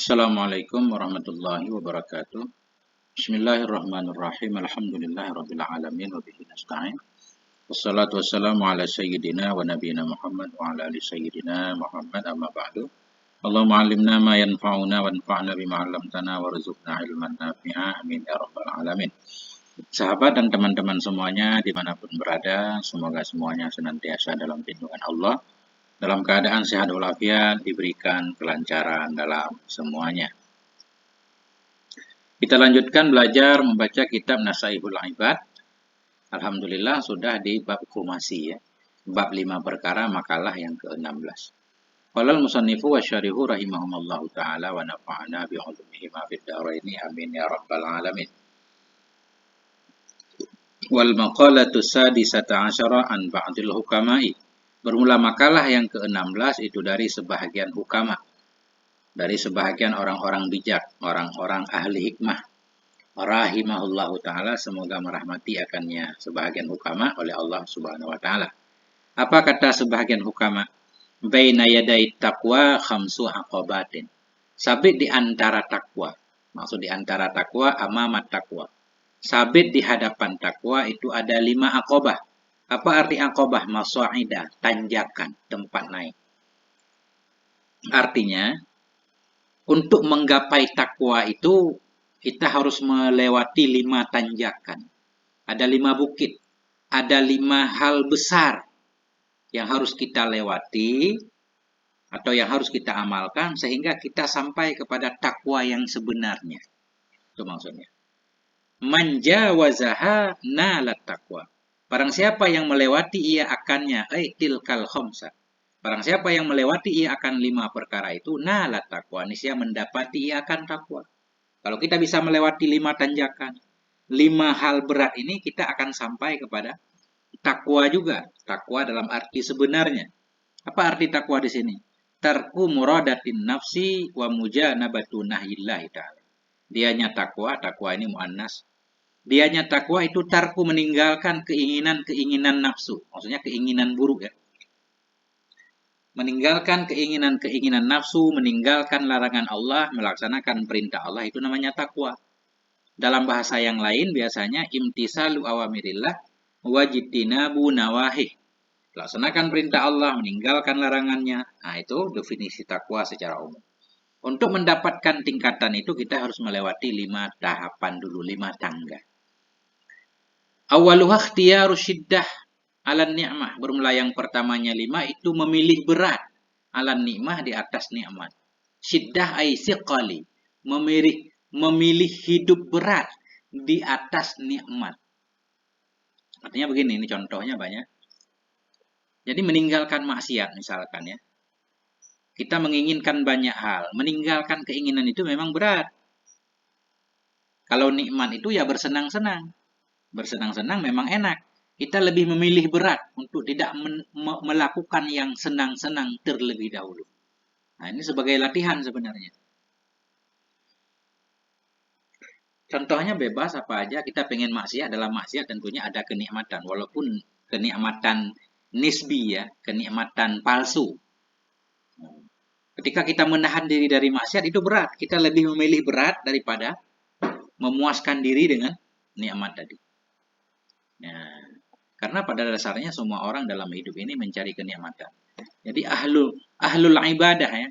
Assalamualaikum warahmatullahi wabarakatuh. Bismillahirrahmanirrahim. Alhamdulillahirabbil alamin wa bihi nasta'in. Wassalatu wassalamu ala sayyidina wa nabiyyina Muhammad wa ala ali sayyidina Muhammad amma ba'du. Allahumma 'allimna ma yanfa'una wanfa'na bima 'allamtana warzuqna ilman nafi'a. Amin ya rabbal alamin. Sahabat dan teman-teman semuanya dimanapun berada, semoga semuanya senantiasa dalam lindungan Allah, dalam keadaan sehat walafiat, diberikan kelancaran dalam semuanya. Kita lanjutkan belajar membaca kitab Nasaihul Ibad. Alhamdulillah sudah di bab khumasi ya. Bab 5 perkara makalah yang ke-16. Qala al-musannifu wa syarihu rahimahumallahu ta'ala wa nafa'ana bi'ulumihi ma fid dharaini amin ya rabbal alamin. Wal maqalatu sadisata asyara an ba'dil hukama'i. Bermula makalah yang ke-16 itu dari sebahagian hukama. Dari sebahagian orang-orang bijak, orang-orang ahli hikmah. Rahimahullahu ta'ala, semoga merahmati akannya sebahagian hukama oleh Allah subhanahu wa ta'ala. Apa kata sebahagian hukama? Baina yaday taqwa khamsu aqabatin. Sabit di antara takwa. Maksud di antara takwa, amamat takwa. Sabit di hadapan takwa itu ada 5 aqabah. Apa arti aqabah? Masaidah, tanjakan, tempat naik. Artinya, untuk menggapai takwa itu kita harus melewati 5 tanjakan. Ada 5 bukit. Ada 5 hal besar yang harus kita lewati atau yang harus kita amalkan sehingga kita sampai kepada takwa yang sebenarnya. Itu maksudnya. Man jawazaha nalat taqwa. Barang siapa yang melewati ia akannya, tilkal khamsah. Barang siapa yang melewati ia akan 5 perkara itu, nalat taqwa, niscaya mendapati ia akan takwa. Kalau kita bisa melewati 5 tanjakan, 5 hal berat ini, kita akan sampai kepada takwa juga. Takwa dalam arti sebenarnya. Apa arti takwa di sini? Tarku muradatin nafsi wa mujanabatu nahyillahi ta'ala. Dianya takwa, takwa ini muannas. Dianya takwa itu tarku meninggalkan keinginan-keinginan nafsu. Maksudnya keinginan buruk ya. Meninggalkan keinginan-keinginan nafsu, meninggalkan larangan Allah, melaksanakan perintah Allah, itu namanya takwa. Dalam bahasa yang lain biasanya imtisalu awamirillah wajtinabu nawahih. Laksanakan perintah Allah, meninggalkan larangannya. Nah, itu definisi takwa secara umum. Untuk mendapatkan tingkatan itu kita harus melewati 5 tahapan dulu, 5 tangga. Awaluha ikhtiyaru syiddah ala ni'mah. Bermula yang pertamanya 5 itu memilih berat ala ni'mah di atas nikmat. Syiddah ay siqali. Memilih hidup berat di atas nikmat. Artinya begini, ini contohnya banyak. Jadi meninggalkan maksiat misalkan ya. Kita menginginkan banyak hal. Meninggalkan keinginan itu memang berat. Kalau nikmat itu ya bersenang-senang. Bersenang-senang memang enak. Kita lebih memilih berat untuk tidak melakukan yang senang-senang terlebih dahulu. Nah, ini sebagai latihan sebenarnya. Contohnya bebas apa aja, kita pengen maksiat, dalam maksiat tentunya ada kenikmatan. Walaupun kenikmatan nisbi ya, kenikmatan palsu. Ketika kita menahan diri dari maksiat itu berat. Kita lebih memilih berat daripada memuaskan diri dengan nikmat tadi. Nah, karena pada dasarnya semua orang dalam hidup ini mencari kenikmatan. Jadi ahlul ibadah ya,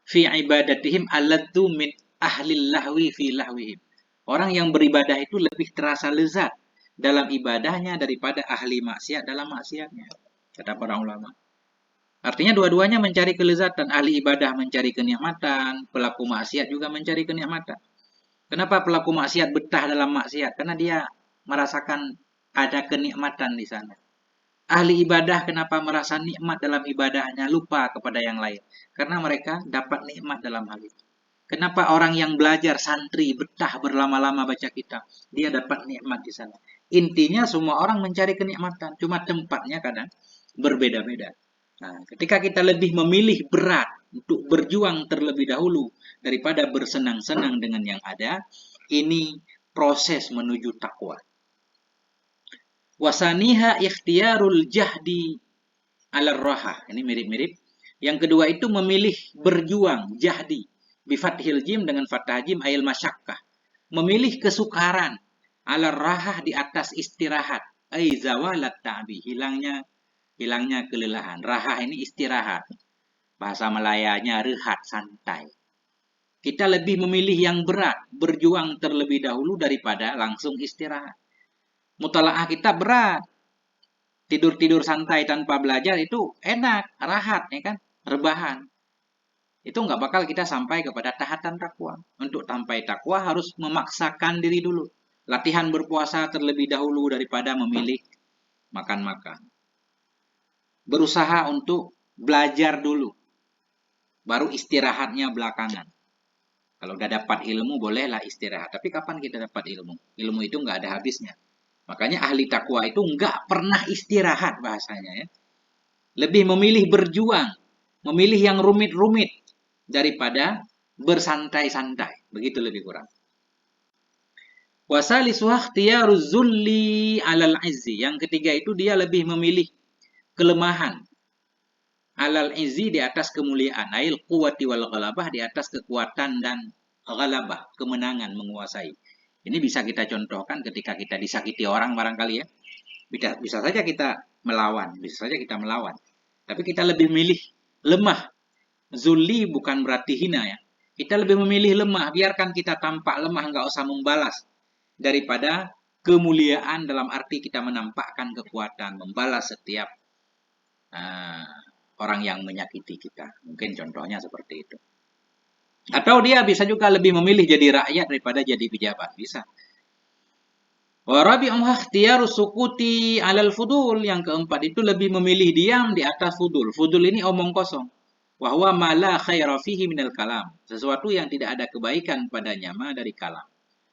fi ibadatihim alladzu min ahlil lahwi fi lahwihim. Orang yang beribadah itu lebih terasa lezat dalam ibadahnya daripada ahli maksiat dalam maksiatnya, kata para ulama. Artinya dua-duanya mencari kelezatan, ahli ibadah mencari kenikmatan, pelaku maksiat juga mencari kenikmatan. Kenapa pelaku maksiat betah dalam maksiat? Karena dia merasakan ada kenikmatan di sana. Ahli ibadah kenapa merasa nikmat dalam ibadahnya, lupa kepada yang lain? Karena mereka dapat nikmat dalam hal itu. Kenapa orang yang belajar santri betah berlama-lama baca kitab? Dia dapat nikmat di sana. Intinya semua orang mencari kenikmatan, cuma tempatnya kadang berbeda-beda. Nah, ketika kita lebih memilih berat untuk berjuang terlebih dahulu daripada bersenang-senang dengan yang ada, ini proses menuju takwa. Wasaniha ikhtiyarul jahdi ala rahah. Ini mirip-mirip. Yang kedua itu memilih berjuang, jahdi. Bifathil jim dengan fathah jim ayil masyakkah. Memilih kesukaran. Ala rahah di atas istirahat. Ay zawalat ta'bi. Hilangnya kelelahan. Rahah ini istirahat. Bahasa Melayanya rehat, santai. Kita lebih memilih yang berat. Berjuang terlebih dahulu daripada langsung istirahat. Mutalaah kita berat. Tidur-tidur santai tanpa belajar itu enak. Rahat, ya kan? Rebahan. Itu nggak bakal kita sampai kepada tahatan takwa. Untuk sampai takwa harus memaksakan diri dulu. Latihan berpuasa terlebih dahulu daripada memilih makan-makan. Berusaha untuk belajar dulu. Baru istirahatnya belakangan. Kalau udah dapat ilmu, bolehlah istirahat. Tapi kapan kita dapat ilmu? Ilmu itu nggak ada habisnya. Makanya ahli takwa itu nggak pernah istirahat bahasanya, ya. Lebih memilih berjuang. Memilih yang rumit-rumit daripada bersantai-santai. Begitu lebih kurang. Wasalisuh ikhtiyaruz zulli alal izzi. Yang ketiga itu dia lebih memilih kelemahan. Alal izzi di atas kemuliaan. Ail quwwati wal ghalabah di atas kekuatan dan ghalabah, kemenangan, menguasai. Ini bisa kita contohkan ketika kita disakiti orang barangkali, ya. Bisa saja kita melawan, Tapi kita lebih milih lemah. Zulli bukan berarti hina, ya. Kita lebih memilih lemah. Biarkan kita tampak lemah, nggak usah membalas. Daripada kemuliaan dalam arti kita menampakkan kekuatan, membalas setiap orang yang menyakiti kita. Mungkin contohnya seperti itu. Atau dia bisa juga lebih memilih jadi rakyat daripada jadi pejabat. Bisa. Wa rabi'uha ikhtiyarus sukuti 'alal fudul. Yang keempat itu lebih memilih diam di atas fudul. Fudul ini omong kosong. Wa huwa ma la khaira fihi minal kalam. Sesuatu yang tidak ada kebaikan padanya dari kalam.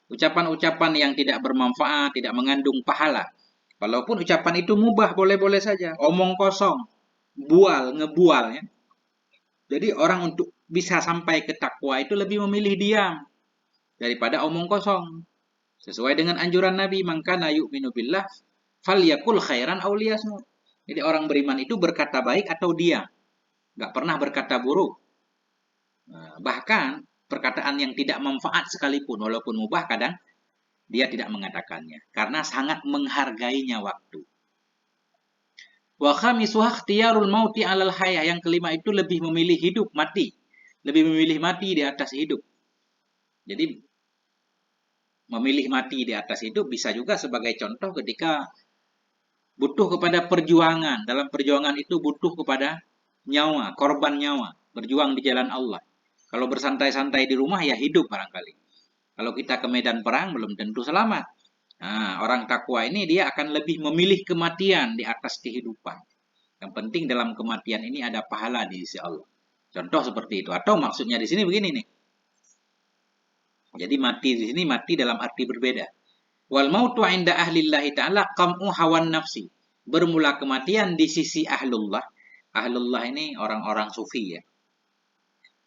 Ucapan-ucapan yang tidak bermanfaat, tidak mengandung pahala. Walaupun ucapan itu mubah, boleh-boleh saja. Omong kosong, ngebual, ya. Jadi orang untuk bisa sampai ke takwa itu lebih memilih diam daripada omong kosong. Sesuai dengan anjuran Nabi, man kana yu'minu billah falyakul khairan aw liyasmut. Jadi orang beriman itu berkata baik atau diam. Nggak pernah berkata buruk. Bahkan perkataan yang tidak manfaat sekalipun, walaupun mubah, kadang dia tidak mengatakannya. Karena sangat menghargainya waktu. Wa khamisuha ikhtiyarul mauti 'alal hayah. Yang kelima itu lebih memilih hidup, mati. Lebih memilih mati di atas hidup. Jadi memilih mati di atas hidup bisa juga sebagai contoh ketika butuh kepada perjuangan. Dalam perjuangan itu butuh kepada nyawa, korban nyawa. Berjuang di jalan Allah. Kalau bersantai-santai di rumah ya hidup barangkali. Kalau kita ke medan perang belum tentu selamat. Nah, orang takwa ini dia akan lebih memilih kematian di atas kehidupan. Yang penting dalam kematian ini ada pahala di sisi Allah. Contoh seperti itu. Atau maksudnya di sini begini nih. Jadi mati di sini mati dalam arti berbeda. Wal mautu 'inda ahlillahi ta'ala qam'u hawan nafsi. Bermula kematian di sisi ahlullah. Ahlullah ini orang-orang sufi, ya.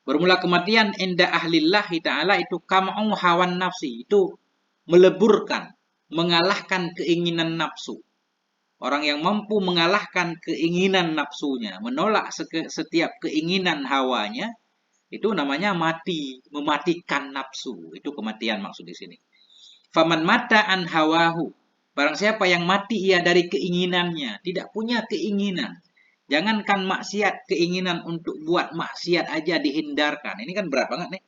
Bermula kematian inda ahlillahi ta'ala itu qam'u hawan nafsi. Itu meleburkan, mengalahkan keinginan nafsu. Orang yang mampu mengalahkan keinginan nafsunya, menolak setiap keinginan hawanya, itu namanya mati, mematikan nafsu. Itu kematian maksud di sini. Faman mata an hawahu. Barang siapa yang mati ia dari keinginannya, tidak punya keinginan. Jangankan maksiat, keinginan untuk buat maksiat aja dihindarkan. Ini kan berat banget nih.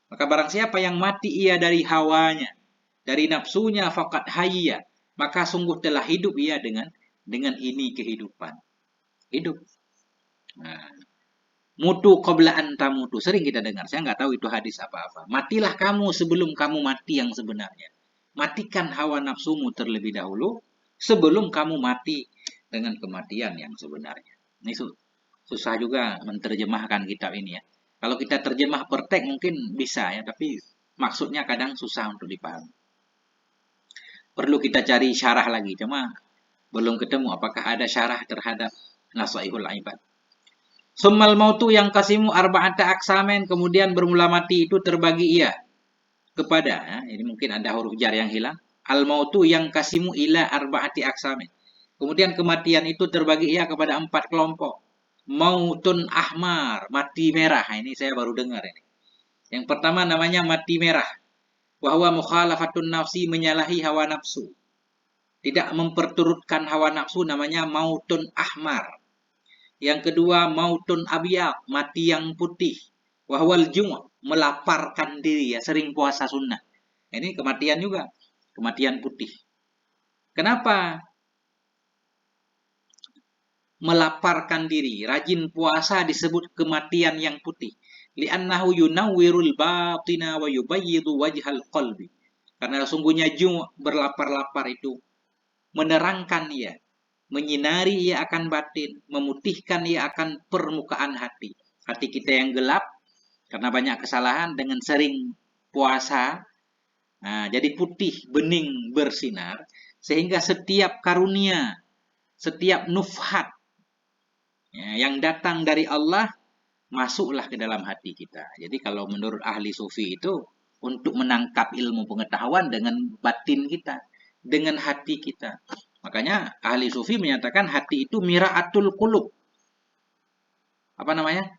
Maka barang siapa yang mati ia dari hawanya, dari nafsunya, faqad hayya, maka sungguh telah hidup ia dengan ini kehidupan. Hidup. Nah, mutu qabla an tamutu. Sering kita dengar. Saya nggak tahu itu hadis apa-apa. Matilah kamu sebelum kamu mati yang sebenarnya. Matikan hawa nafsumu terlebih dahulu sebelum kamu mati dengan kematian yang sebenarnya. Ini susah juga menerjemahkan kitab ini, ya. Kalau kita terjemah per teks mungkin bisa, ya, tapi maksudnya kadang susah untuk dipahami. Perlu kita cari syarah lagi, cuma belum ketemu apakah ada syarah terhadap Nasaihul Ibad. Summal mautu yang kasimu arba'ata aksamen, kemudian bermula mati itu terbagi ia kepada, ya, ini mungkin ada huruf jar yang hilang. Al mautu yang kasimu ila arba'ati aksamen. Kemudian kematian itu terbagi ia kepada 4 kelompok. Mautun ahmar, mati merah. Ini saya baru dengar ini. Yang pertama namanya mati merah. Wahwa mukhalafatun nafsi, menyalahi hawa nafsu. Tidak memperturutkan hawa nafsu namanya mautun ahmar. Yang kedua mautun abyad, mati yang putih. Wahwal jum', melaparkan diri ya, sering puasa sunnah. Ini kematian juga, kematian putih. Kenapa melaparkan diri, rajin puasa disebut kematian yang putih? Li'annahu yunawwirul batina wa yubayyidu wajhal qalbi. Karena sungguhnya jum' berlapar-lapar itu menerangkan ia, menyinari ia akan batin, memutihkan ia akan permukaan hati. Hati kita yang gelap karena banyak kesalahan, dengan sering puasa, jadi putih, bening, bersinar, sehingga setiap karunia, setiap nufhat yang datang dari Allah masuklah ke dalam hati kita. Jadi kalau menurut ahli sufi itu, untuk menangkap ilmu pengetahuan dengan batin kita, dengan hati kita. Makanya ahli sufi menyatakan hati itu miraatul qulub. Apa namanya?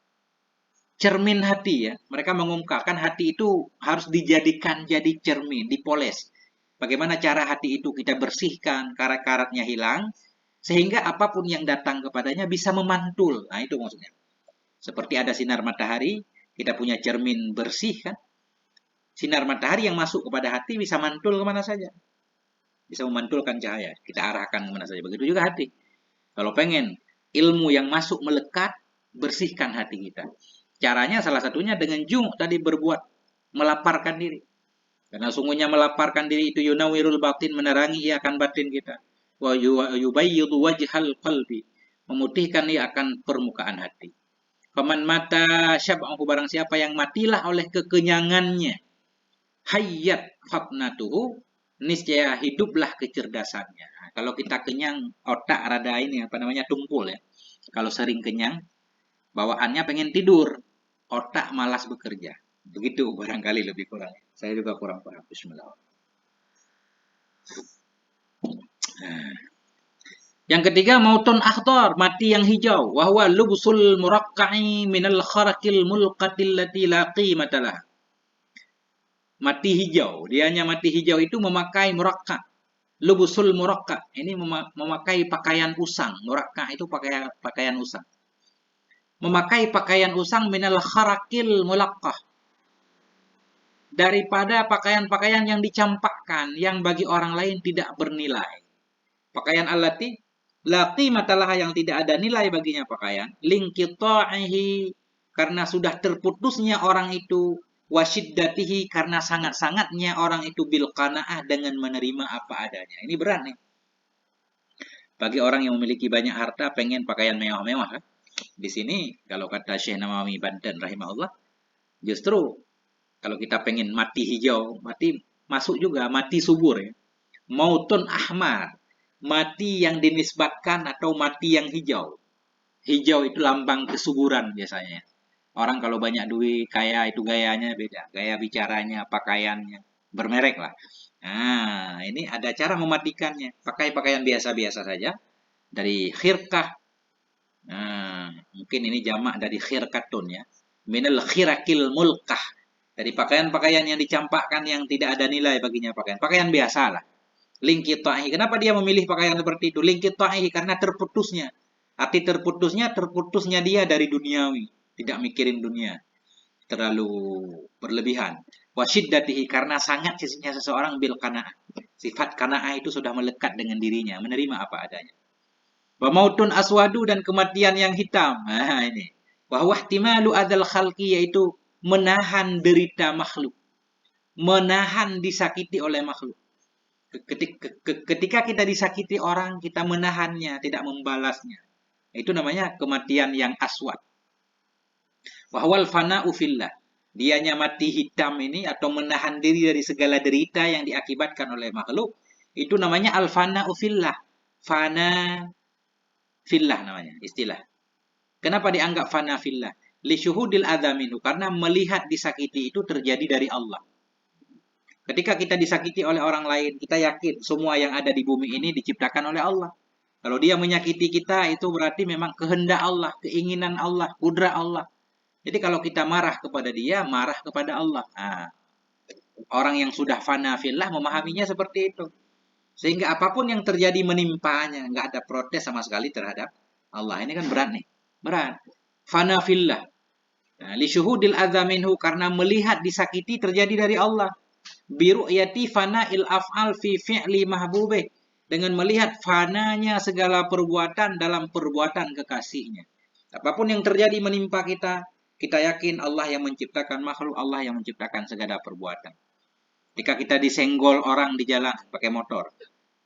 Cermin hati ya. Mereka mengungkapkan hati itu harus dijadikan jadi cermin, dipoles. Bagaimana cara hati itu kita bersihkan, karat-karatnya hilang, sehingga apapun yang datang kepadanya bisa memantul. Nah itu maksudnya. Seperti ada sinar matahari, kita punya cermin bersih kan. Sinar matahari yang masuk kepada hati bisa mantul kemana saja. Bisa memantulkan cahaya, kita arahkan kemana saja. Begitu juga hati. Kalau pengen ilmu yang masuk melekat, bersihkan hati kita. Caranya salah satunya dengan tadi berbuat, melaparkan diri. Karena sungguhnya melaparkan diri itu yunawirul batin, menerangi ia akan batin kita. Wa yubayyidu wajhal qalbi, memutihkan ia akan permukaan hati. Faman mata syab'ahu, barang siapa yang matilah oleh kekenyangannya, hayyat fatnatuhu, niscaya hiduplah kecerdasannya. Nah, kalau kita kenyang, otak rada ini apa namanya tumpul ya. Kalau sering kenyang, bawaannya pengen tidur, otak malas bekerja. Begitu barangkali lebih kurang. Saya juga kurang paham. Bismillah. Nah. Yang ketiga mautun akhtar, mati yang hijau. Wahwa lubsul murakka'i minal kharakil mulqatil lati la qimatalah. Mati hijau, dianya mati hijau itu memakai murakka. Lubusul murakka, ini memakai pakaian usang. Murakka itu pakaian usang. Memakai pakaian usang minal kharakil mulaqqah, daripada pakaian-pakaian yang dicampakkan, yang bagi orang lain tidak bernilai. Pakaian allati laqi matalah, yang tidak ada nilai baginya pakaian. Lingqita'ihi, karena sudah terputusnya orang itu. Wasyiddatihi, karena sangat-sangatnya orang itu bil qanaah, dengan menerima apa adanya. Ini berat nih. Bagi orang yang memiliki banyak harta, pengen pakaian mewah-mewah kan? Di sini kalau kata Syekh Nawawi Banten rahimahullah, justru kalau kita pengen mati hijau, mati masuk juga mati subur ya. Mautun ahmar, mati yang dinisbatkan atau mati yang hijau. Hijau itu lambang kesuburan biasanya. Orang kalau banyak duit, kaya, itu gayanya beda. Gaya bicaranya, pakaiannya, bermerek lah. Nah, ini ada cara mematikannya. Pakai pakaian biasa-biasa saja. Dari khirkah. Nah, mungkin ini jamak dari khirkatun ya. Minal khirakil mulkah. Dari pakaian-pakaian yang dicampakkan yang tidak ada nilai baginya pakaian. Pakaian biasa lah. Lingkitahi. Kenapa dia memilih pakaian seperti itu? Lingkitahi, karena terputusnya. Arti terputusnya dia dari duniawi. Tidak mikirin dunia, terlalu berlebihan. Wasyiddatihi, karena sangat sisinya seseorang bil qanaah. Sifat qanaah itu sudah melekat dengan dirinya, menerima apa adanya. Wa mautun aswadu, dan kematian yang hitam. Nah, ini. Wa huwa ihtimalu adzal khalqi, yaitu menahan derita makhluk. Menahan disakiti oleh makhluk. Ketika kita disakiti orang, kita menahannya, tidak membalasnya. Itu namanya kematian yang aswad. Wahwal fana'u fillah, dianya mati hitam ini atau menahan diri dari segala derita yang diakibatkan oleh makhluk, itu namanya al-fana'u fillah. Fana fillah namanya, istilah. Kenapa dianggap fana fillah? Li syuhudil adzaminu, karena melihat disakiti itu terjadi dari Allah. Ketika kita disakiti oleh orang lain, kita yakin semua yang ada di bumi ini diciptakan oleh Allah. Kalau dia menyakiti kita, itu berarti memang kehendak Allah, keinginan Allah, kudrat Allah. Jadi kalau kita marah kepada dia, marah kepada Allah. Nah, orang yang sudah fana fillah memahaminya seperti itu. Sehingga apapun yang terjadi menimpanya, nggak ada protes sama sekali terhadap Allah. Ini kan berat nih. Berat. Fana fillah. Nah, li syuhudil adza minhu, karena melihat disakiti terjadi dari Allah. Biru'yati fana'il af'al fi fi'li mahbubih, dengan melihat fananya segala perbuatan dalam perbuatan kekasihnya. Apapun yang terjadi menimpa kita, kita yakin Allah yang menciptakan makhluk, Allah yang menciptakan segala perbuatan. Jika kita disenggol orang di jalan pakai motor,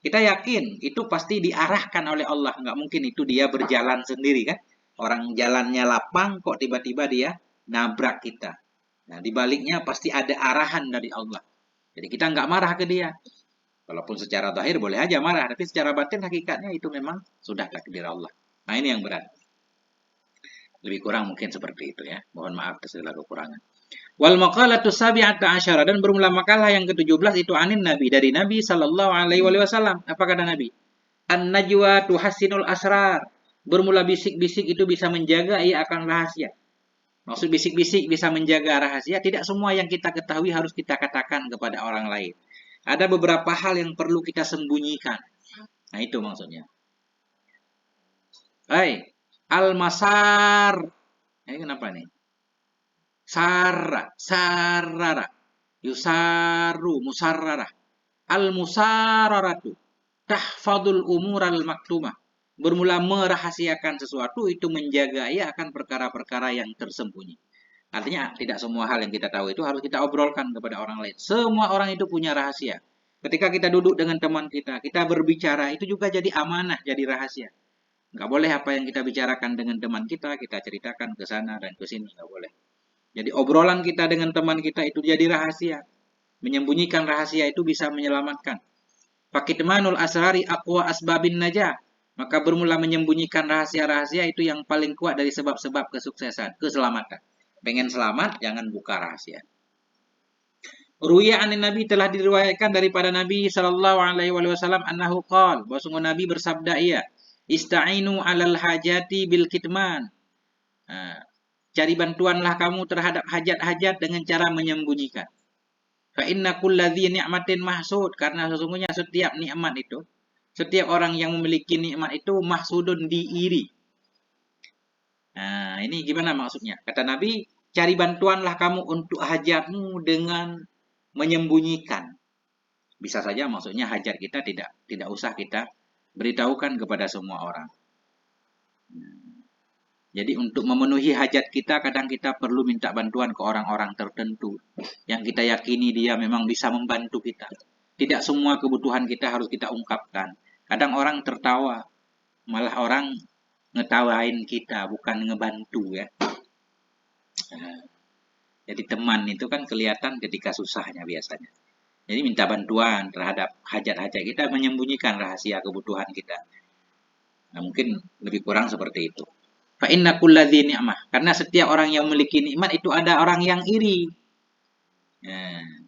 kita yakin itu pasti diarahkan oleh Allah. Nggak mungkin itu dia berjalan sendiri kan. Orang jalannya lapang kok tiba-tiba dia nabrak kita. Nah, di baliknya pasti ada arahan dari Allah. Jadi kita nggak marah ke dia. Walaupun secara zahir boleh aja marah, tapi secara batin hakikatnya itu memang sudah takdir Allah. Nah, ini yang berat. Lebih kurang mungkin seperti itu ya. Mohon maaf atas segala kekurangan. Wal maqalatu sabi'ata asyara, dan bermula makalah yang ke-17 itu anin Nabi, dari Nabi sallallahu alaihi wasallam. Apa kata Nabi? An-najwa tuhassinul asrar. Bermula bisik-bisik itu bisa menjaga ia akan rahasia. Maksud bisik-bisik bisa menjaga rahasia, tidak semua yang kita ketahui harus kita katakan kepada orang lain. Ada beberapa hal yang perlu kita sembunyikan. Nah, itu maksudnya. Hai, al-masar. Ini kenapa nih? Sarara. Yusaru, musarrarah. Al-musararatu tahfadul umural maktumah. Bermula merahasiakan sesuatu itu menjaga ia akan perkara-perkara yang tersembunyi. Artinya tidak semua hal yang kita tahu itu harus kita obrolkan kepada orang lain. Semua orang itu punya rahasia. Ketika kita duduk dengan teman kita berbicara, itu juga jadi amanah, jadi rahasia. Nggak boleh apa yang kita bicarakan dengan teman kita ceritakan ke sana dan ke sini, nggak boleh. Jadi obrolan kita dengan teman kita itu jadi rahasia. Menyembunyikan rahasia itu bisa menyelamatkan. Fakitmanul asrari aqwa asbabin najah. Maka bermula menyembunyikan rahasia-rahasia itu yang paling kuat dari sebab-sebab kesuksesan, keselamatan. Pengen selamat, jangan buka rahasia. Ruya anin Nabi, telah diriwayatkan daripada Nabi sallallahu alaihi wasallam annahu qala, bahwa sungguh Nabi bersabda ia, ista'inu 'alal hajati bil kitman. Nah, cari bantuanlah kamu terhadap hajat-hajat dengan cara menyembunyikan. Fa inna kulladzi ni'matin mahsud, karena sesungguhnya setiap nikmat itu, setiap orang yang memiliki nikmat itu mahsudun, diiri. Nah, ini gimana maksudnya? Kata Nabi, cari bantuanlah kamu untuk hajatmu dengan menyembunyikan. Bisa saja maksudnya hajat kita tidak usah kita beritahukan kepada semua orang. Jadi untuk memenuhi hajat kita, kadang kita perlu minta bantuan ke orang-orang tertentu yang kita yakini dia memang bisa membantu kita. Tidak semua kebutuhan kita harus kita ungkapkan. Kadang orang tertawa, malah orang ngetawain kita, bukan ngebantu ya. Jadi teman itu kan kelihatan ketika susahnya biasanya. Jadi minta bantuan terhadap hajat-hajat kita, menyembunyikan rahasia kebutuhan kita. Nah, mungkin lebih kurang seperti itu. Fa inna kulladzi ni'mah, karena setiap orang yang memiliki nikmat itu ada orang yang iri. Nah,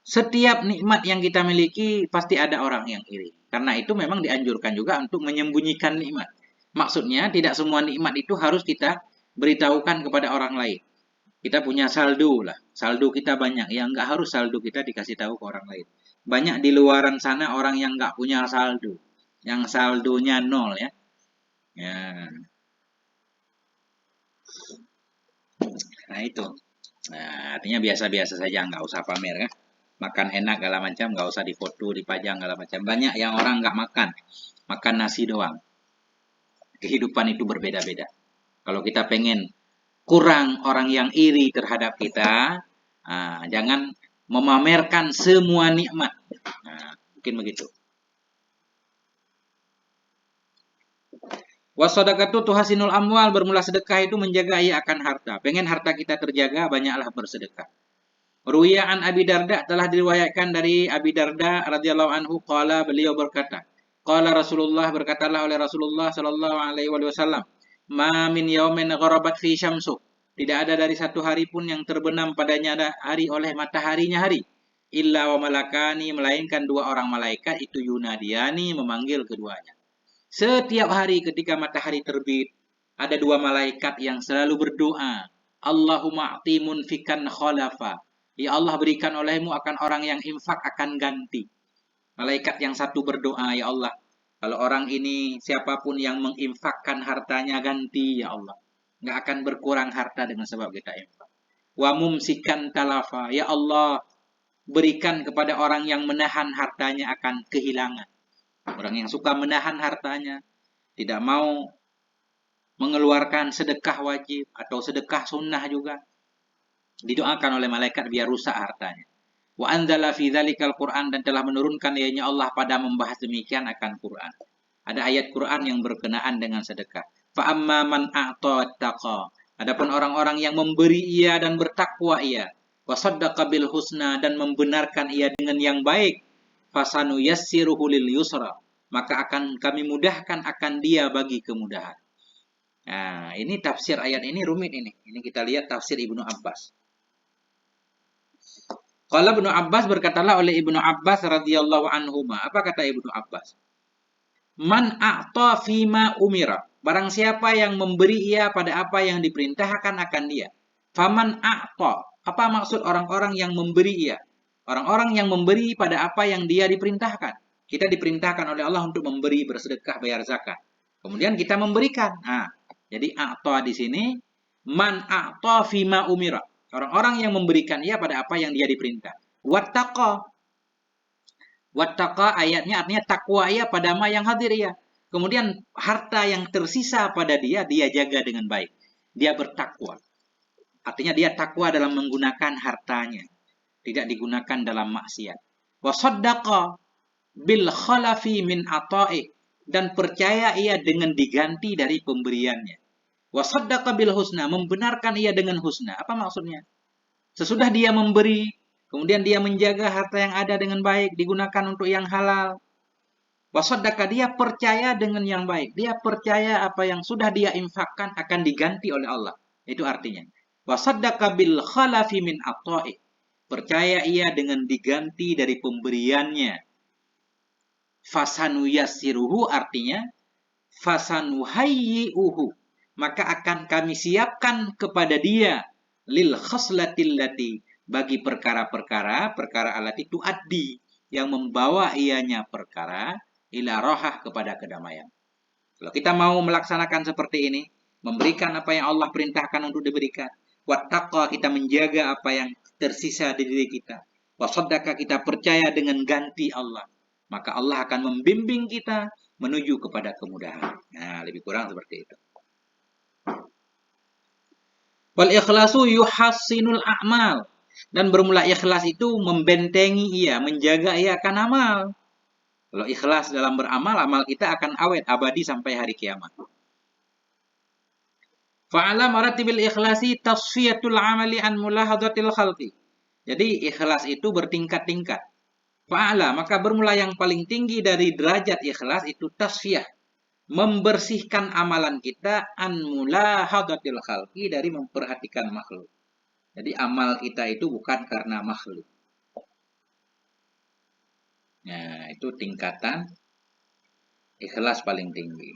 setiap nikmat yang kita miliki pasti ada orang yang iri. Karena itu memang dianjurkan juga untuk menyembunyikan nikmat. Maksudnya tidak semua nikmat itu harus kita beritahukan kepada orang lain. Kita punya saldo lah, saldo kita banyak, yang nggak harus saldo kita dikasih tahu ke orang lain. Banyak di luaran sana orang yang nggak punya saldo, yang saldonya nol ya. Ya. Nah itu. Nah, artinya biasa-biasa saja, nggak usah pamer kan. Makan enak segala macam, nggak usah difoto, dipajang segala macam. Banyak yang orang nggak makan, makan nasi doang. Kehidupan itu berbeda-beda. Kalau kita pengen kurang orang yang iri terhadap kita, jangan memamerkan semua nikmat. Nah, mungkin begitu. Wasadaqatu tuhasinul amwal, bermula sedekah itu menjaga ia akan harta. Pengen harta kita terjaga, banyaklah bersedekah. Ruwiya an Abi Darda, telah diriwayatkan dari Abi Darda radhiyallahu anhu, qala, beliau berkata, qala Rasulullah, berkatalah oleh Rasulullah sallallahu alaihi wasallam, ma min yaumin gharabat fi syamsu, tidak ada dari satu hari pun yang terbenam padanya hari oleh mataharinya hari, illa wa malakani, melainkan dua orang malaikat itu yunadiani, memanggil keduanya. Setiap hari ketika matahari terbit ada dua malaikat yang selalu berdoa, Allahumma a'ti munfikan khalafa. Ya Allah, berikan olehmu akan orang yang infak akan ganti. Malaikat yang satu berdoa, ya Allah, kalau orang ini siapapun yang menginfakkan hartanya ganti, ya Allah. Nggak akan berkurang harta dengan sebab kita infak. Wa mumsikan talafa, ya Allah, berikan kepada orang yang menahan hartanya akan kehilangan. Orang yang suka menahan hartanya, tidak mau mengeluarkan sedekah wajib atau sedekah sunnah juga, didoakan oleh malaikat biar rusak hartanya. Wa anzala fi dzalikal Qur'an, dan telah menurunkan ianya Allah pada membahas demikian akan Qur'an. Ada ayat Qur'an yang berkenaan dengan sedekah. Fa amma man a'ta wattaqa. Adapun orang-orang yang memberi ia dan bertakwa ia, wa saddaqa bil husna, dan membenarkan ia dengan yang baik, fasanu yassiruhu lil yusra, maka akan kami mudahkan akan dia bagi kemudahan. Nah, ini tafsir ayat ini rumit ini. Ini kita lihat tafsir Ibnu Abbas. Qala Ibnu Abbas, berkatalah oleh Ibnu Abbas radhiyallahu anhuma. Apa kata Ibnu Abbas? Man a'ta fima umira. Barang siapa yang memberi ia pada apa yang diperintahkan akan dia. Faman a'ta. Apa maksud orang-orang yang memberi ia? Orang-orang yang memberi pada apa yang dia diperintahkan. Kita diperintahkan oleh Allah untuk memberi, bersedekah, bayar zakat. Kemudian kita memberikan. Nah, jadi a'ta di sini man a'ta fima umira. Orang-orang yang memberikan ia pada apa yang dia diperintah. Wattaqa. Wattaqa ayatnya artinya takwa ia pada ma yang hadir ia. Kemudian harta yang tersisa pada dia, dia jaga dengan baik. Dia bertakwa. Artinya dia takwa dalam menggunakan hartanya. Tidak digunakan dalam maksiat. Wasaddaqa bil khalafi min ata'i. Dan percaya ia dengan diganti dari pemberiannya. Wasaddaqa bil husna, membenarkan ia dengan husna. Apa maksudnya? Sesudah dia memberi, kemudian dia menjaga harta yang ada dengan baik, digunakan untuk yang halal. Wasaddaqa, dia percaya dengan yang baik. Dia percaya apa yang sudah dia infakkan akan diganti oleh Allah. Itu artinya. Wasaddaqa bil khalafi min ata'i. Percaya ia dengan diganti dari pemberiannya. Fasanu yassiruhu artinya fasanu hayyi'uhu, maka akan kami siapkan kepada dia lil khaslatil lati, bagi perkara-perkara alati itu addi, yang membawa ianya perkara ila rohah, kepada kedamaian. Kalau kita mau melaksanakan seperti ini, memberikan apa yang Allah perintahkan untuk diberikan, wattaqwa, kita menjaga apa yang tersisa di diri kita, wasaddaqa, kita percaya dengan ganti Allah, maka Allah akan membimbing kita menuju kepada kemudahan. Nah, lebih kurang seperti itu. Wal ikhlasu yuhassinul a'mal, dan bermula ikhlas itu membentengi ia, menjaga ia akan amal. Kalau ikhlas dalam beramal, amal kita akan awet abadi sampai hari kiamat. Fa'ala maratibil ikhlasi tasfiyatul amali an mulahadatil khalqi. Jadi ikhlas itu bertingkat-tingkat. Fa'ala, maka bermula yang paling tinggi dari derajat ikhlas itu tasfiyah, membersihkan amalan kita an mulahadatil khalqi, dari memperhatikan makhluk. Jadi amal kita itu bukan karena makhluk. Nah, itu tingkatan ikhlas paling tinggi.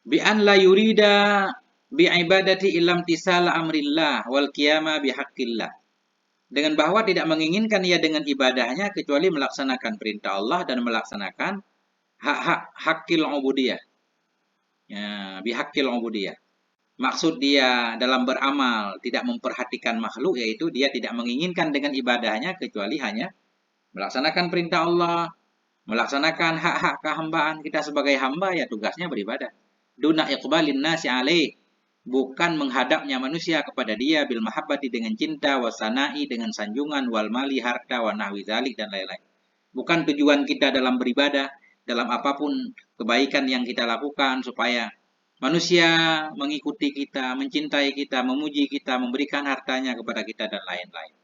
Bi an la yurida bi ibadati illam tisal amrillah wal qiyama bi haqqillah. Dengan bahwa tidak menginginkan ia dengan ibadahnya kecuali melaksanakan perintah Allah dan melaksanakan hak-hak hakil ubudiyah. Ya, bi haqqil ubudiyah. Maksud dia dalam beramal tidak memperhatikan makhluk, yaitu dia tidak menginginkan dengan ibadahnya kecuali hanya melaksanakan perintah Allah, melaksanakan hak-hak kehambaan. Kita sebagai hamba ya tugasnya beribadah. Duna iqbalin nasi alaih, bukan menghadapnya manusia kepada dia bil mahabbati, dengan cinta, wasanai, dengan sanjungan, wal mali, harta, wa nahwi dzalik, dan lain-lain. Bukan tujuan kita dalam beribadah, dalam apapun kebaikan yang kita lakukan, supaya manusia mengikuti kita, mencintai kita, memuji kita, memberikan hartanya kepada kita, dan lain-lain.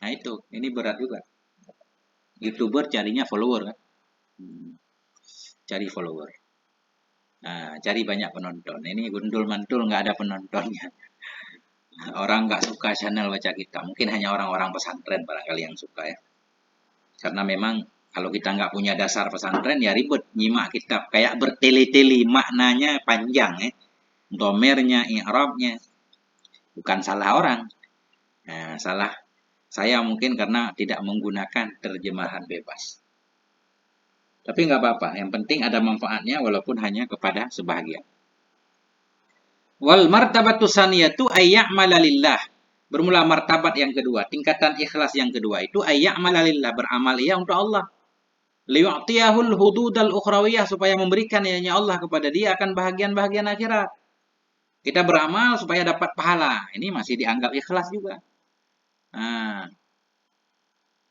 Nah itu, ini berat juga. YouTuber carinya follower kan. Cari follower. Nah, cari banyak penonton. Ini gundul mantul nggak ada penontonnya. Orang nggak suka channel baca kita. Mungkin hanya orang-orang pesantren barangkali yang suka ya. Karena memang kalau kita nggak punya dasar pesantren ya ribet nyimak kitab. Kayak bertele-tele maknanya panjang ya. Domernya, i'rabnya. Bukan salah orang. Nah, salah saya mungkin karena tidak menggunakan terjemahan bebas. Tapi nggak apa-apa. Yang penting ada manfaatnya walaupun hanya kepada sebahagian. Wal martabatu saniyatu ayya'mala lillah. Bermula martabat yang kedua, tingkatan ikhlas yang kedua itu ayya'mala lillah, beramal ia untuk Allah. Liyu'tiyahul hududal ukhrawiyah, supaya memberikan ianya Allah kepada dia akan bahagian-bahagian akhirat. Kita beramal supaya dapat pahala. Ini masih dianggap ikhlas juga. Nah,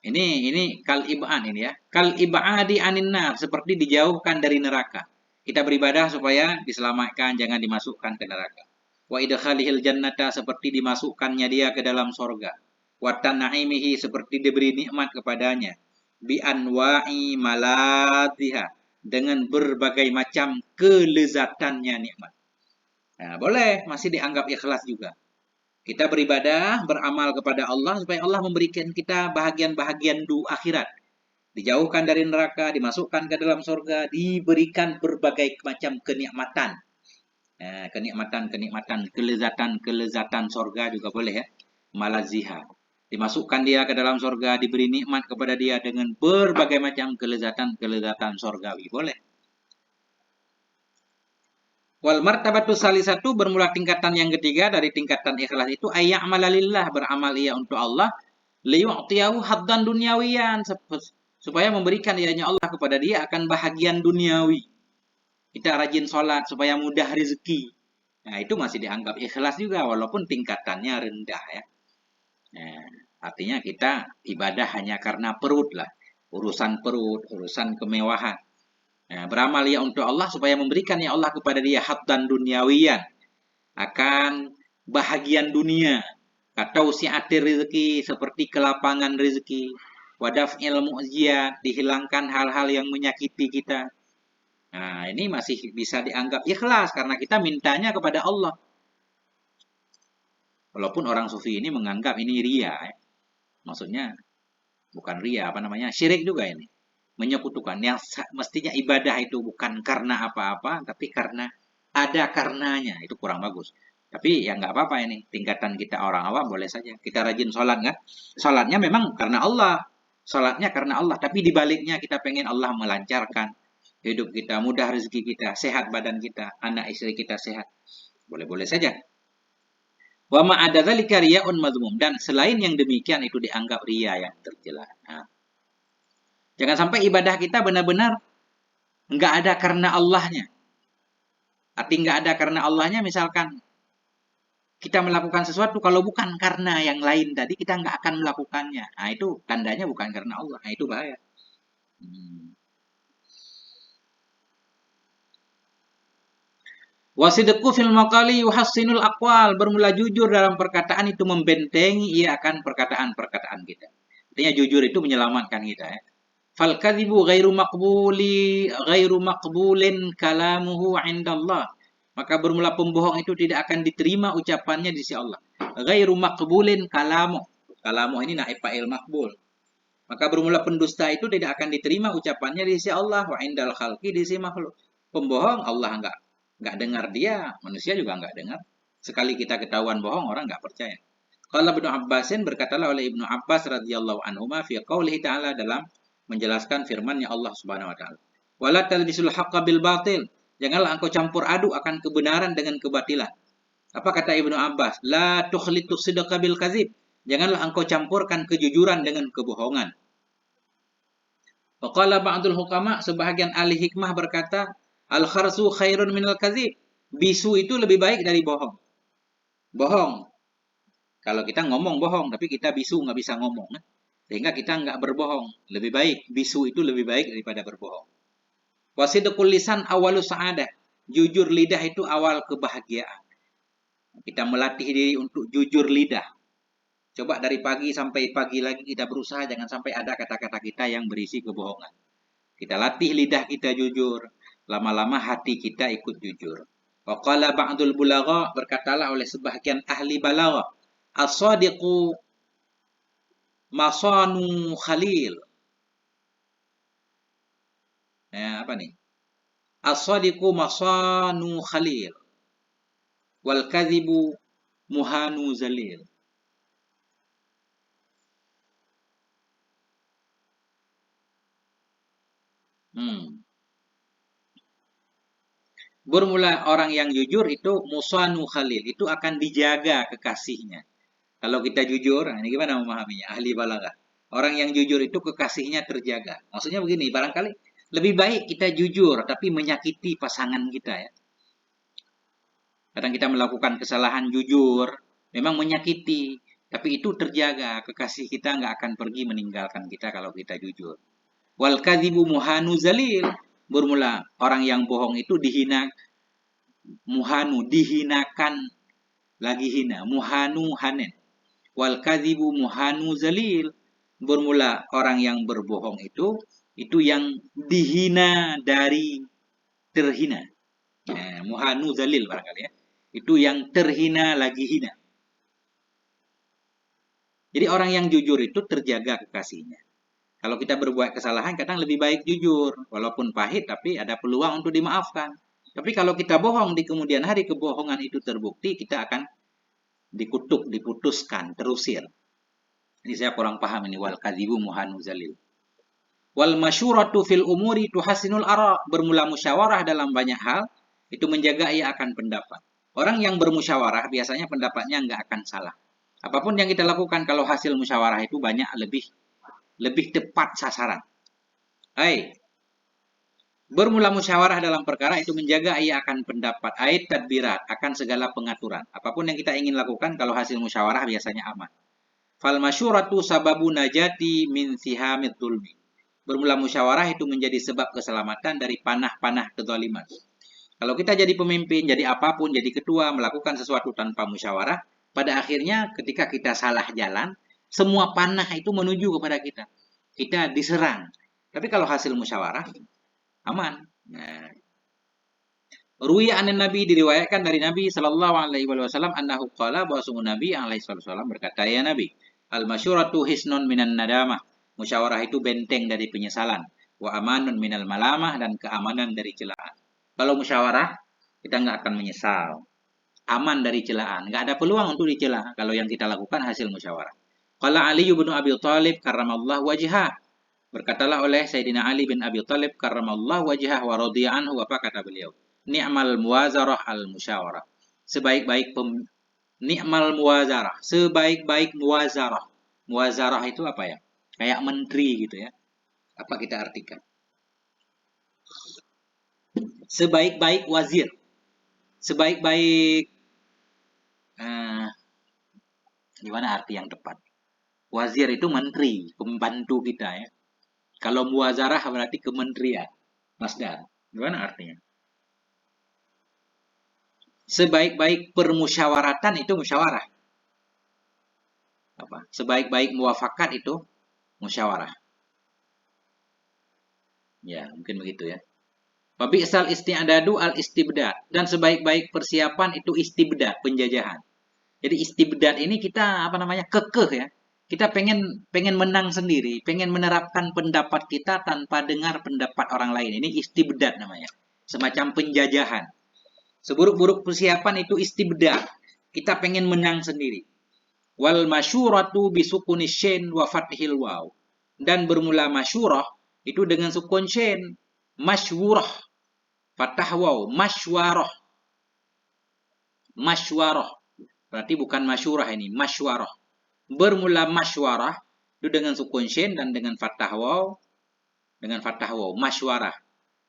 ini kal ib'an ini ya. Kal ib'adi anin nar, seperti dijauhkan dari neraka. Kita beribadah supaya diselamatkan, jangan dimasukkan ke neraka. Wa idkhalihil jannata, seperti dimasukkannya dia ke dalam sorga. Wa tan'imihi, seperti diberi nikmat kepadanya. Bi anwa'i malatiha, dengan berbagai macam kelezatannya nikmat. Nah, boleh, masih dianggap ikhlas juga. Kita beribadah, beramal kepada Allah supaya Allah memberikan kita bahagian-bahagian akhirat. Dijauhkan dari neraka, dimasukkan ke dalam surga, diberikan berbagai macam kenikmatan. Kenikmatan, kelezatan surga juga boleh ya. Malaziha. Dimasukkan dia ke dalam surga, diberi nikmat kepada dia dengan berbagai macam kelezatan surgawi. Boleh. Wal martabatu salisatu, bermula tingkatan yang ketiga dari tingkatan ikhlas itu ayya'mala lillah, beramal ia untuk Allah, liyu'tiyahu haddan dunyawiyan, supaya memberikan ianya Allah kepada dia akan bahagian duniawi. Kita rajin sholat supaya mudah rezeki. Nah, itu masih dianggap ikhlas juga walaupun tingkatannya rendah ya. Nah, artinya kita ibadah hanya karena perut lah. Urusan perut, urusan kemewahan. Nah, beramal ya untuk Allah supaya memberikan ya Allah kepada dia haddan dunyawiyan, akan bahagian dunia, atau si'atir rezeki, seperti kelapangan rezeki, wadaf'il mu'ziyat, dihilangkan hal-hal yang menyakiti kita. Nah, ini masih bisa dianggap ikhlas karena kita mintanya kepada Allah. Walaupun orang sufi ini menganggap ini ria ya. Maksudnya bukan ria, syirik juga ini. Menyekutukan yang mestinya ibadah itu bukan karena apa-apa, tapi karena ada karenanya. Itu kurang bagus. Tapi ya nggak apa-apa ini. Tingkatan kita orang awam boleh saja. Kita rajin sholat kan. Sholatnya memang karena Allah. Sholatnya karena Allah. Tapi dibaliknya kita pengen Allah melancarkan hidup kita, mudah rezeki kita, sehat badan kita, anak istri kita sehat. Boleh-boleh saja. Wa ma'ada dzalika riya'un madhmum, dan selain yang demikian itu dianggap ria yang tercela. Nah, jangan sampai ibadah kita benar-benar nggak ada karena Allahnya. Arti nggak ada karena Allahnya, misalkan kita melakukan sesuatu kalau bukan karena yang lain tadi kita nggak akan melakukannya. Nah, itu tandanya bukan karena Allah. Nah, itu bahaya. Wasidqu fil maqali yuhassinul aqwal, bermula jujur dalam perkataan itu membentengi ia akan perkataan-perkataan kita. Artinya jujur itu menyelamatkan kita ya. Fal kadhibu ghairu maqbulin kalamuhu 'indallah. Maka bermula pembohong itu tidak akan diterima ucapannya di sisi Allah. Ghairu maqbulin kalamu. Kalamu ini naib fa'il maqbul. Maka bermula pendusta itu tidak akan diterima ucapannya di sisi Allah, wa indal khalqi, di sisi makhluk. Pembohong Allah enggak dengar dia, manusia juga enggak dengar. Sekali kita ketahuan bohong, orang enggak percaya. Qala Ibnu Abbasin, berkatalah oleh Ibnu Abbas radhiyallahu anhuma fi qaulihi ta'ala, dalam menjelaskan firman-Nya Allah Subhanahu wa taala. Wala talbisul haqqo bil batil. Janganlah engkau campur aduk akan kebenaran dengan kebatilan. Apa kata Ibnu Abbas? La tukhlitu sidqa bil kadzib. Janganlah engkau campurkan kejujuran dengan kebohongan. Wa qala ba'dul hukama, sebahagian ahli hikmah berkata, al kharsu khairun minal kadzib. Bisu itu lebih baik dari bohong. Bohong. Kalau kita ngomong bohong, tapi kita bisu nggak bisa ngomong. Sehingga kita nggak berbohong. Lebih baik, bisu itu lebih baik daripada berbohong. Wasidqul lisan awalu sa'adah. Jujur lidah itu awal kebahagiaan. Kita melatih diri untuk jujur lidah. Coba dari pagi sampai pagi lagi kita berusaha jangan sampai ada kata-kata kita yang berisi kebohongan. Kita latih lidah kita jujur. Lama-lama hati kita ikut jujur. Wa qala ba'dul bulagha, berkatalah oleh sebahagian ahli balagha, As-sadiqu masanu khalil. Apa nih? As-sadiqu masanu khalil. Wal kadhibu muhanu zalil. Hmm. Bermula orang yang jujur itu musanu khalil, itu akan dijaga kekasihnya. Kalau kita jujur, nah ini gimana memahaminya? Ahli balaghah. Orang yang jujur itu kekasihnya terjaga. Maksudnya begini, barangkali lebih baik kita jujur tapi menyakiti pasangan kita ya. Kadang kita melakukan kesalahan jujur, memang menyakiti, tapi itu terjaga, kekasih kita nggak akan pergi meninggalkan kita kalau kita jujur. Wal kadhibu muhanu zalil, bermula orang yang bohong itu dihina, muhanu dihinakan, lagi hina, muhanu hanen. Wal kadhibu muhanu zalil, bermula orang yang berbohong itu yang dihina dari terhina. Muhanu zalil barangkali ya. Itu yang terhina lagi hina. Jadi orang yang jujur itu terjaga kekasihnya. Kalau kita berbuat kesalahan kadang lebih baik jujur. Walaupun pahit tapi ada peluang untuk dimaafkan. Tapi kalau kita bohong di kemudian hari kebohongan itu terbukti, kita akan dikutuk, diputuskan, terusir. Ini saya kurang paham ini, wal kadhibu muhanu zalil. Wal masyuratu fil umuri tuhasinul ara, bermula musyawarah dalam banyak hal itu menjaga ia akan pendapat. Orang yang bermusyawarah biasanya pendapatnya nggak akan salah. Apapun yang kita lakukan kalau hasil musyawarah itu banyak lebih tepat sasaran. Hai, bermula musyawarah dalam perkara itu menjaga ia akan pendapat. Ait tadbirat, akan segala pengaturan. Apapun yang kita ingin lakukan kalau hasil musyawarah biasanya aman. Fal masyuratu sababu najati min sihamid dzulmi. Bermula musyawarah itu menjadi sebab keselamatan dari panah-panah kezaliman. Kalau kita jadi pemimpin, jadi apapun, jadi ketua, melakukan sesuatu tanpa musyawarah, pada akhirnya ketika kita salah jalan, semua panah itu menuju kepada kita. Kita diserang. Tapi kalau hasil musyawarah, aman. Nah, Ruwiya anin Nabi, diriwayatkan dari Nabi sallallahu alaihi wasallam annahu qala, bahwa sungguh Nabi alaihi wasallam berkata, ya Nabi, al masyuratu hisnun minan nadamah. Musyawarah itu benteng dari penyesalan. Wa amanun minal malamah, dan keamanan dari celaan. Kalau musyawarah kita nggak akan menyesal. Aman dari celaan, nggak ada peluang untuk dicela kalau yang kita lakukan hasil musyawarah. Qala Ali bin Abi Thalib karramallahu wajhah. Berkatalah oleh Sayyidina Ali bin Abi Thalib karramallahu wajhah wa radhiya anhu, apa kata beliau? Ni'mal muwazarah al musyawarah. Sebaik-baik ni'mal muwazarah, sebaik-baik muwazarah. Muwazarah itu apa ya? Kayak menteri gitu ya. Apa kita artikan? Sebaik-baik wazir. Sebaik-baik gimana arti yang tepat? Wazir itu menteri, pembantu kita ya. Kalau muwazarah berarti kementerian. Mas Dan, gimana artinya? Sebaik-baik permusyawaratan itu musyawarah. Apa? Sebaik-baik muafakat itu musyawarah. Ya, mungkin begitu ya. Wabi'sal isti'adadu al istibdad, dan sebaik-baik persiapan itu istibdad, penjajahan. Jadi istibdad ini kita apa namanya? Kekeh ya. Kita pengen menang sendiri, pengen menerapkan pendapat kita tanpa dengar pendapat orang lain. Ini istibdad namanya. Semacam penjajahan. Seburuk-buruk persiapan itu istibdad. Kita pengen menang sendiri. Wal masyuratu bisukuni syin wa fathil waw. Dan bermula masyurah itu dengan sukun syin. Masyurah. Fathah waw. Masywarah. Masywarah. Berarti bukan masyurah ini. Masywarah. Bermula masywarah itu dengan sukun syin dan dengan fathah waw. Dengan fathah waw. Masywarah.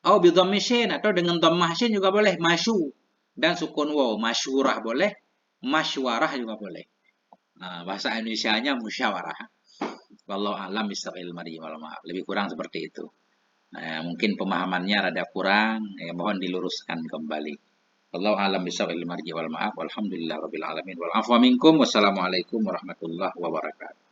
Oh, bidhammi syin, atau dengan dhammah syin juga boleh. Masyu. Dan sukun waw. Masyurah boleh. Masywarah juga boleh. Nah, bahasa Indonesianya musyawarah. Wallahu a'lam bishawab. Lebih kurang seperti itu. Nah, mungkin pemahamannya rada kurang, ya mohon diluruskan kembali. Wallahu a'lam bishawab. Walhamdulillahirabbil alamin. Wal afwa minkum. Wassalamualaikum warahmatullahi wabarakatuh.